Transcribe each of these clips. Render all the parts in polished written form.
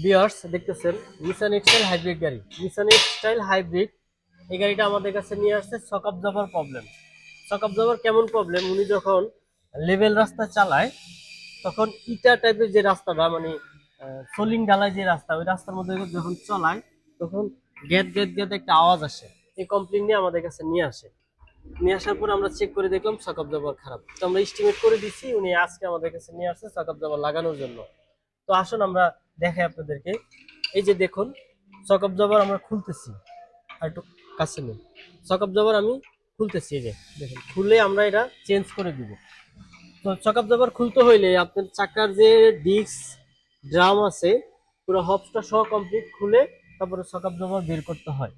Viewers দেখতেছেন Nissan এক্সটাইল hybrid গাড়ি। Nissan এক্সটাইল hybrid এই গাড়িটা আমাদের কাছে নিয়ে আসছে সকাপ জবার প্রবলেম। সকাপ জবার কেমন প্রবলেম, উনি যখন লেভেল রাস্তা চালায় তখন ইটা টাইপের যে রাস্তাটা মানে সোলিং ঢালাই যে রাস্তা, ওই রাস্তার মধ্যে যখন চলায় তখন গ্যাদ গ্যাদ গ্যাদ একটা আওয়াজ আসে। এই কমপ্লেন নিয়ে আমাদের কাছে নিয়ে আসে। নিয়ে আসার পর আমরা চেক করে দেখলাম সকাপ জবার খারাপ, তো আমরা এস্টিমেট করে দিছি। উনি আজকে আমাদের কাছে নিয়ে আসছে সকাপ জবার লাগানোর জন্য। তো আসুন আমরা দেখাই আপনাদেরকে। এই যে দেখুন সকাপ জবার আমরা খুলতেছি, আর একটু কাছে নেই। সকাপ জবার আমি খুলতেছি, এই যে দেখুন খুলে আমরা এটা চেঞ্জ করে দিব। তো সকাপ জবার খুলতে হইলে আপনার চাকার যে ডিস্ক ড্রাম আছে পুরো হবসটা সহ কমপ্লিট খুলে তারপরে সকাপ জবার বের করতে হয়।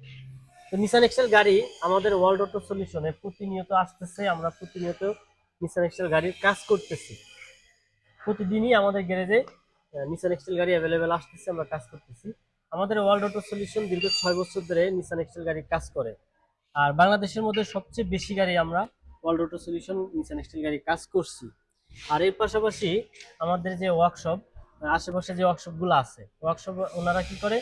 তো নিসান এক্সেল গাড়ি আমাদের ওয়ার্ল্ড অটো সলিউশনে প্রতিনিয়ত আসতেছে। আমরা প্রতিনিয়ত নিসান এক্সেল গাড়ির কাজ করতেছি। প্রতিদিনই আমাদের গ্যারেজে নিসান এক্সেল গাড়ি অ্যাভেলেবেল আসতেছে, আমরা কাজ করতেছি। আমাদের ওয়ার্ল্ড অটো সলিউশন দীর্ঘ 6 বছর ধরে নিসান এক্সেল গাড়ি কাজ করে। আর বাংলাদেশের মধ্যে সবচেয়ে বেশি গাড়ি আমরা World Auto Solution Nissan Excel গাড়ি কাজ করছি। আর এর পাশাপাশি আমাদের যে ওয়ার্কশপ, আশেপাশে যে ওয়ার্কশপগুলো আছে, ওয়ার্কশপ ওনারা কি করে,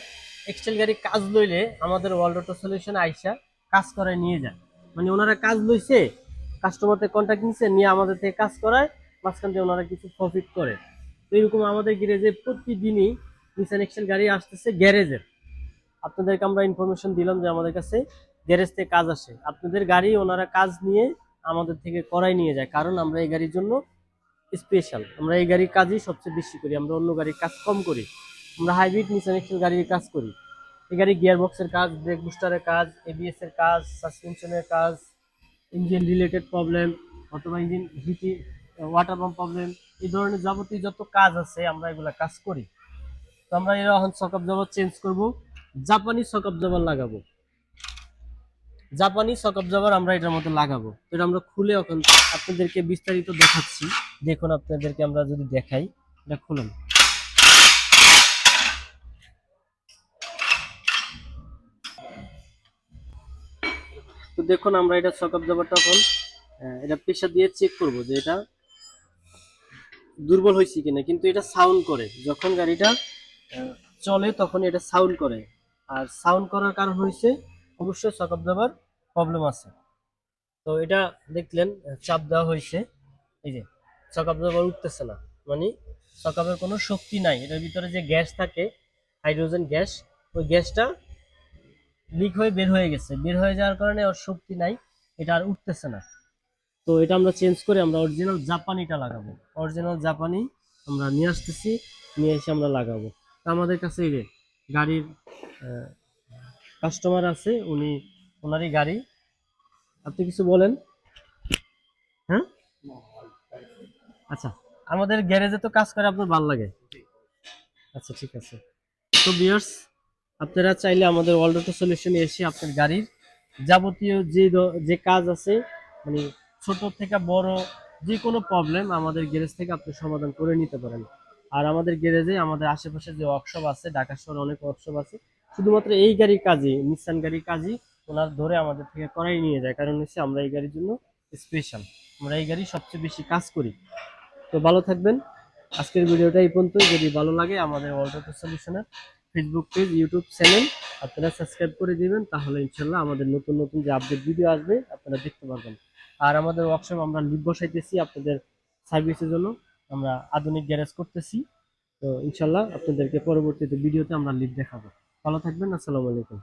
এক্সেল গাড়ি কাজ লইলে আমাদের ওয়ার্ল্ড অটো সলিউশন আইসা কাজ করে নিয়ে যায়। মানে ওনারা কাজ লইছে, কাস্টমারদের কন্ট্যাক্ট নিচ্ছে, নিয়ে আমাদের থেকে কাজ করায়, মাঝখান দিয়ে ওনারা কিছু প্রফিট করে। তো এরকম আমাদের গ্যারেজে প্রতিদিনই নিসান এক্সেল গাড়ি আসতেছে গ্যারেজের। আপনাদেরকে আমরা ইনফরমেশন দিলাম যে আমাদের কাছে গ্যারেজ থেকে কাজ আসে, আপনাদের গাড়ি ওনারা কাজ নিয়ে আমাদের থেকে করাই নিয়ে যায়। কারণ আমরা এই গাড়ির জন্য স্পেশাল, আমরা এই গাড়ির কাজই সবচেয়ে বেশি করি, আমরা অন্য গাড়ির কাজ কম করি। আমরা হাইব্রিড নিসান এক্সেল গাড়ির কাজ করি। এই গাড়ি গিয়ার বক্সের কাজ, ব্রেক বুস্টারের কাজ, এবিএস এর কাজ, সাসপেনশনের কাজ, ইঞ্জিন রিলেটেড প্রবলেম অথবা ইঞ্জিন হিটি ওয়াটার পাম্প প্রবলেম, এই ধরনের যাবতীয় যত কাজ আছে আমরা এগুলা কাজ করি। তো আমরা এর এখন সকাপ জবার চেঞ্জ করব, জাপানি সকাপ জবার লাগাবো। জাপানি সকাপ জবার আমরা এটার মধ্যে লাগাবো। এটা আমরা খুলে এখন আপনাদেরকে বিস্তারিত দেখাচ্ছি। দেখুন আপনাদেরকে আমরা যদি দেখাই, এটা খুলুন। তো দেখুন আমরা এটা সকাপ জবারটা এখন এটা প্রেসার দিয়ে চেক করব যে এটা দুর্বল হয়েছে কিনা। কিন্তু এটা সাউন্ড করে, যখন গাড়িটা চলে তখন এটা সাউন্ড করে। আর সাউন্ড করার কারণ হয়েছে অবশ্যই সকাপ জবার প্রবলেম আছে। তো এটা দেখলেন চাপ দেওয়া হয়েছে, এই যে সকাপ জবার উঠতেছে না, মানে সকাপের কোনো শক্তি নাই। এটার ভিতরে যে গ্যাস থাকে, হাইড্রোজেন গ্যাস, ওই গ্যাসটা লিক হয়ে বের হয়ে গেছে। বের হয়ে যাওয়ার কারণে ওর শক্তি নাই, এটা আর উঠতেছে না। তো এটা আমরা চেঞ্জ করে আমরা অরিজিনাল জাপানিটা লাগাবো। অরিজিনাল জাপানি আমরা নিয়ে আসতেছি, নিয়ে এসে আমরা লাগাবো। তো আমাদের কাছে এই যে গাড়ির কাস্টমার আছে, উনি ওনারই গাড়ি। আপনি কিছু বলেন। হ্যাঁ, আচ্ছা, আমাদের গ্যারেজে তো কাজ করে আপনার ভালো লাগে। আচ্ছা ঠিক আছে। তো ভিউয়ার্স, আপনারা চাইলে আমাদের ওয়ার্ল্ড অটো সলিউশনে এসে আপনার গাড়ির যাবতীয় যে কাজ আছে, মানে ছোট থেকে বড় যে কোনো প্রবলেম আমাদের গ্যারেজ থেকে আপনি সমাধান করে নিতে পারেন। আর আমাদের গ্যারেজে আমাদের আশেপাশে যে ওয়ার্কশপ আছে, ঢাকা শহরে অনেক ওয়ার্কশপ আছে, শুধুমাত্র এই গাড়ির কাজই, নিসান গাড়ির কাজই ওনার ধরে আমাদের থেকে করাই নিয়ে যায়। কারণ হচ্ছে আমরা এই গাড়ির জন্য স্পেশাল, আমরা এই গাড়ি সবচেয়ে বেশি কাজ করি। তো ভালো থাকবেন। আজকের ভিডিওটা এই পর্যন্ত। যদি ভালো লাগে আমাদের ওয়ার্ল্ড অটো সলিউশনের ফেসবুক পেজ, ইউটিউব চ্যানেল আপনারা সাবস্ক্রাইব করে দিবেন, তাহলে ইনশাল্লাহ আমাদের নতুন নতুন যে আপডেট ভিডিও আসবে আপনারা দেখতে পারবেন। আর আমাদের ওয়ার্কশপ আমরা লিফট বসাইতেছি আপনাদের সার্ভিসের জন্য, আমরা আধুনিক গ্যারেজ করতেছি। তো ইনশাল্লাহ আপনাদেরকে পরবর্তীতে ভিডিওতে আমরা লিফট দেখাবো। ভালো থাকবেন, আসসালামু আলাইকুম।